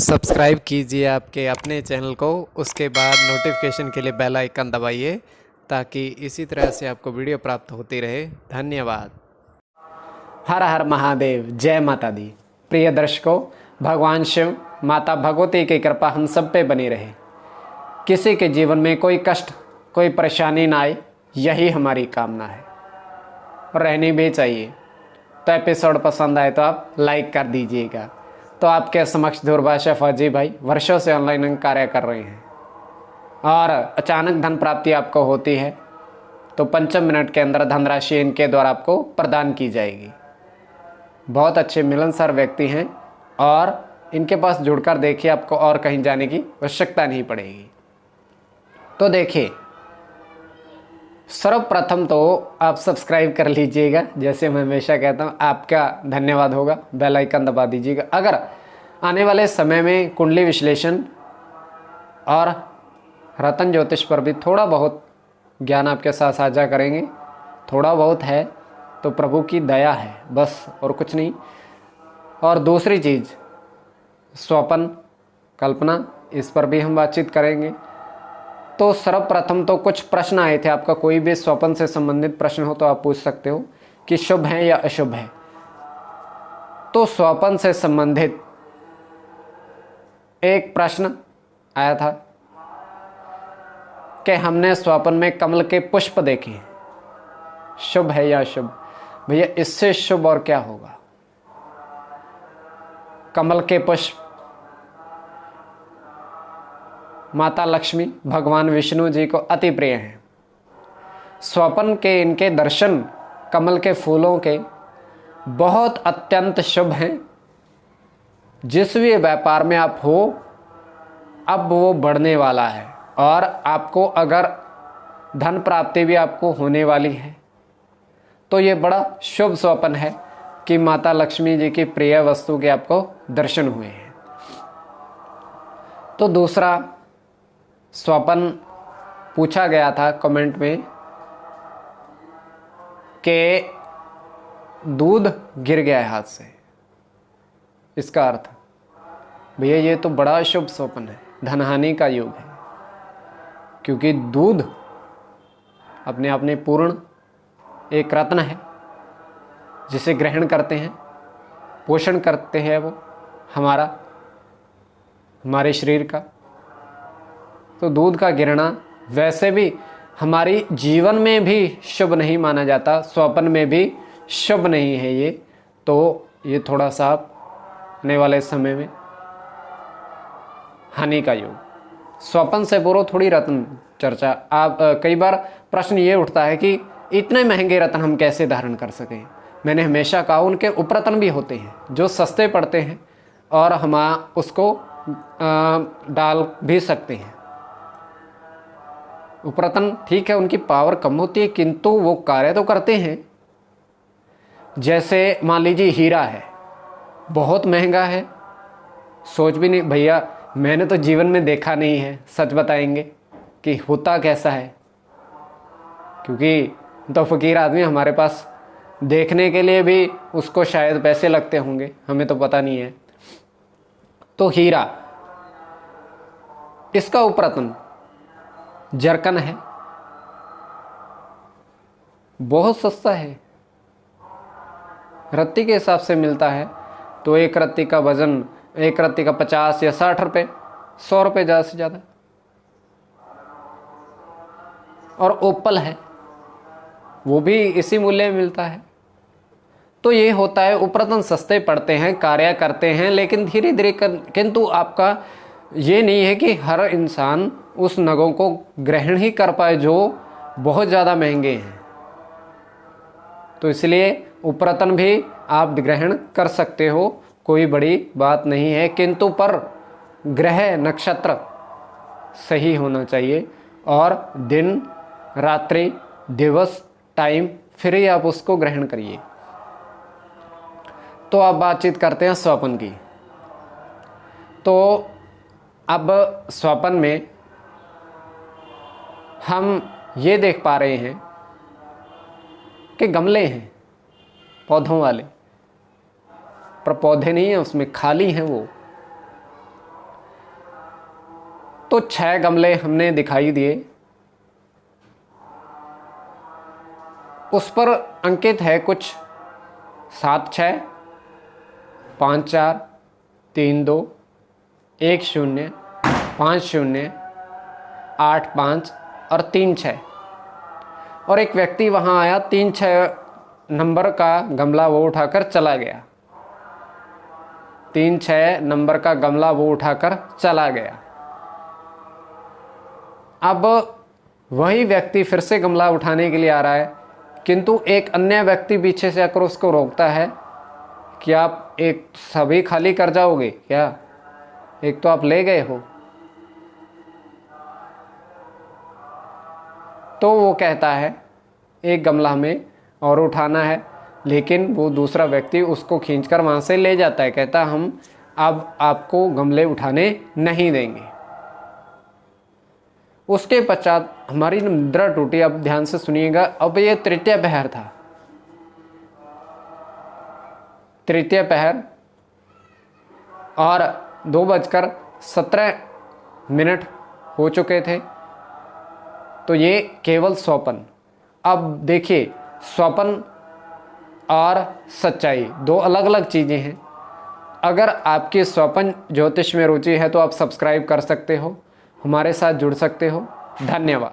Subscribe कीजिए आपके अपने चैनल को, उसके बाद नोटिफिकेशन के लिए बेल आइकन दबाइए ताकि इसी तरह से आपको वीडियो प्राप्त होती रहे। धन्यवाद। हर हर महादेव, जय माता दी। प्रिय दर्शकों, भगवान शिव, माता भगवती की कृपा हम सब पे बनी रहे। किसी के जीवन में कोई कष्ट, कोई परेशानी ना आए, यही हमारी कामना है और रहनी भी चाहिए। तो एपिसोड पसंद आए तो आप लाइक कर दीजिएगा। तो आपके समक्ष दूरभाषा फौजी भाई वर्षों से ऑनलाइन कार्य कर रहे हैं और अचानक धन प्राप्ति आपको होती है तो 5 मिनट के अंदर धनराशि इनके द्वारा आपको प्रदान की जाएगी। बहुत अच्छे मिलनसार व्यक्ति हैं और इनके पास जुड़कर देखिए, आपको और कहीं जाने की आवश्यकता नहीं पड़ेगी। तो देखिए, सर्वप्रथम तो आप सब्सक्राइब कर लीजिएगा। जैसे मैं हमेशा कहता हूँ, आपका धन्यवाद होगा। बेल आइकन दबा दीजिएगा। अगर आने वाले समय में कुंडली विश्लेषण और रत्न ज्योतिष पर भी थोड़ा बहुत ज्ञान आपके साथ साझा करेंगे, थोड़ा बहुत है तो प्रभु की दया है बस, और कुछ नहीं। और दूसरी चीज़ स्वप्न कल्पना, इस पर भी हम बातचीत करेंगे। तो सर्वप्रथम तो कुछ प्रश्न आए थे, आपका कोई भी स्वप्न से संबंधित प्रश्न हो तो आप पूछ सकते हो कि शुभ है या अशुभ है। तो स्वप्न से संबंधित एक प्रश्न आया था कि हमने स्वप्न में कमल के पुष्प देखे, शुभ है या अशुभ। भैया, इससे शुभ और क्या होगा। कमल के पुष्प माता लक्ष्मी, भगवान विष्णु जी को अति प्रिय हैं। स्वप्न के इनके दर्शन कमल के फूलों के बहुत अत्यंत शुभ हैं। जिस भी व्यापार में आप हो, अब वो बढ़ने वाला है और आपको अगर धन प्राप्ति भी आपको होने वाली है तो ये बड़ा शुभ स्वप्न है कि माता लक्ष्मी जी की प्रिय वस्तु के आपको दर्शन हुए हैं। तो दूसरा स्वप्न पूछा गया था कमेंट में कि दूध गिर गया है हाथ से। इसका अर्थ, भैया ये तो बड़ा शुभ स्वप्न है, धनहानि का योग है। क्योंकि दूध अपने आप में पूर्ण एक रत्न है जिसे ग्रहण करते हैं, पोषण करते हैं वो हमारे शरीर का। तो दूध का गिरना वैसे भी हमारी जीवन में भी शुभ नहीं माना जाता, स्वप्न में भी शुभ नहीं है ये। तो ये थोड़ा सा आने वाले समय में हानि का योग। स्वप्न से पूर्व थोड़ी रत्न चर्चा। आप कई बार प्रश्न ये उठता है कि इतने महंगे रत्न हम कैसे धारण कर सकें। मैंने हमेशा कहा, उनके उपरत्न भी होते हैं जो सस्ते पड़ते हैं और हम उसको डाल भी सकते हैं। उपरत्न ठीक है, उनकी पावर कम होती है किंतु वो कार्य तो करते हैं। जैसे मान लीजिए हीरा है, बहुत महंगा है, सोच भी नहीं। भैया मैंने तो जीवन में देखा नहीं है, सच बताएंगे कि होता कैसा है, क्योंकि तो फकीर आदमी, हमारे पास देखने के लिए भी उसको शायद पैसे लगते होंगे, हमें तो पता नहीं है। तो हीरा, इसका उपरत्न जरकन है, बहुत सस्ता है, रत्ती के हिसाब से मिलता है। तो एक रत्ती का वजन, एक रत्ती का 50 या 60 रुपये, 100 रुपये ज़्यादा से ज़्यादा। और ओपल है, वो भी इसी मूल्य में मिलता है। तो ये होता है, उपरत्न सस्ते पड़ते हैं, कार्य करते हैं, लेकिन धीरे धीरे किंतु आपका ये नहीं है कि हर इंसान उस नगों को ग्रहण ही कर पाए जो बहुत ज़्यादा महंगे हैं। तो इसलिए उपरत्न भी आप ग्रहण कर सकते हो, कोई बड़ी बात नहीं है। किंतु पर ग्रह नक्षत्र सही होना चाहिए और दिन रात्रि दिवस टाइम, फिर ही आप उसको ग्रहण करिए। तो अब बातचीत करते हैं स्वप्न की। तो अब स्वप्न में हम ये देख पा रहे हैं कि गमले हैं पौधों वाले, पर पौधे नहीं है उसमें, खाली हैं वो। तो 6 गमले हमने दिखाई दिए, उस पर अंकित है कुछ 7 6 5 4 3 2 1 0 5 0 8 5 और 3 6। और एक व्यक्ति वहाँ आया, 3 6 नंबर का गमला वो उठाकर चला गया, 3 6 नंबर का गमला वो उठाकर चला गया। अब वही व्यक्ति फिर से गमला उठाने के लिए आ रहा है, किंतु एक अन्य व्यक्ति पीछे से आकर उसको रोकता है कि आप एक सभी खाली कर जाओगे क्या, एक तो आप ले गए हो। तो वो कहता है एक गमला हमें और उठाना है, लेकिन वो दूसरा व्यक्ति उसको खींचकर वहाँ से ले जाता है, कहता हम अब आपको गमले उठाने नहीं देंगे। उसके पश्चात हमारी निद्रा टूटी। अब ध्यान से सुनिएगा, अब ये तृतीय पहर था, तृतीय पहर और 2:17 हो चुके थे। तो ये केवल स्वप्न। अब देखिए, स्वप्न और सच्चाई 2 अलग अलग चीज़ें हैं। अगर आपकी स्वप्न ज्योतिष में रुचि है तो आप सब्सक्राइब कर सकते हो, हमारे साथ जुड़ सकते हो। धन्यवाद।